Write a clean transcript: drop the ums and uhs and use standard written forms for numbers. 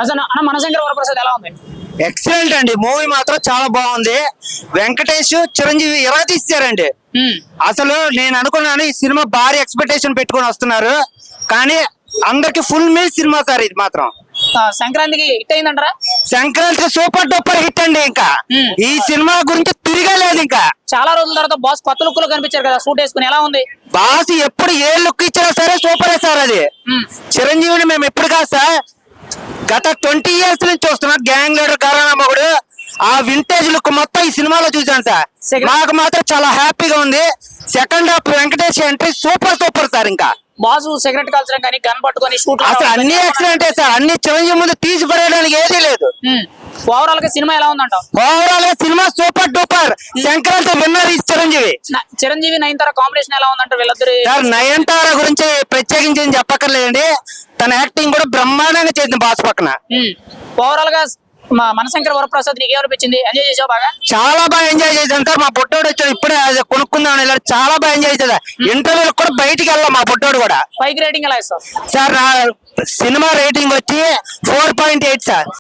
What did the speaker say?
అసలు అన్న మనశంకర వరప్రసాద్ ఎలా ఉంది? ఎక్సలెంట్ అండి. మూవీ మాత్రం చాలా బాగుంది. వెంకటేష్ చిరంజీవి ఎలా తీస్తారండి. అసలు నేను అనుకున్నాను ఈ సినిమా భారీ ఎక్స్పెక్టేషన్ పెట్టుకొని వస్తున్నారు, కానీ అందరికి ఫుల్ మీల్ సినిమా సార్ ఇది మాత్రం. సంక్రాంతికి హిట్ అయిందంటారా? సంక్రాంతి సూపర్ డూపర్ హిట్ అండి. ఇంకా ఈ సినిమా గురించి తిరగలేదు. ఇంకా చాలా రోజుల తర్వాత బాస్ కొత్త లుక్ లో కనిపించారు కదా, సూట్ వేసుకుని ఎలా ఉంది? బాస్ ఎప్పుడు ఏ లుక్ ఇచ్చినా సరే సూపరే సార్. అది చిరంజీవిని మేము ఎప్పుడు కాదు సార్, గత 20 years నుంచి చూస్తున్నాం. గ్యాంగ్ లీడర్, కరోనా మొగుడు, ఆ వింటేజ్ లుక్ మొత్తం ఈ సినిమాలో చూసాను సార్. మాకు మాత్రం చాలా హ్యాపీగా ఉంది. Second half Venkatesh entry super super sir. ఇంకా బాసు సిగరెట్ కాల్చడం కానీ, గన్ పట్టుకొని షూట్, అసలు అన్ని ఎక్సలెంటే సార్. అన్ని చిరంజీవి ముందు తీసి పడేయడానికి ఏదీ లేదు. ఓవరాల్ గా సినిమా ఎలా ఉందంటావు? ఓవరాల్ గా cinema super duper. Sankranti winner ఈ చిరంజీవి. చిరంజీవి నయనతార కాంబినేషన్ ఎలా ఉందంటారు వీళ్ళిద్దరు? సార్ నయనతార గురించి ప్రత్యేకించి ఏం చెప్పక్కర్లేదండి. తన యాక్టింగ్ కూడా బ్రహ్మాండంగా చేసింది బాస్ పక్కన. ఓవరాల్ గా మనశంకర వరప్రసాద్ నీకు ఏమనిపించింది? ఎంజాయ్ చేసావు బాగా? చాలా బాగా ఎంజాయ్ చేశాను సార్. మా పొట్టోడు వచ్చాడు ఇప్పుడే, కొనుక్కుందాం ఇలా చాలా బాగా ఎంజాయ్ చేశారు. ఇంటర్వ్యూలు కూడా బయటికి వెళ్ళాం మా పొట్టోడు కూడా. 5కి రేటింగ్ ఎలా ఇస్తావు సార్? నా సినిమా రేటింగ్ వచ్చి 4.8 సార్.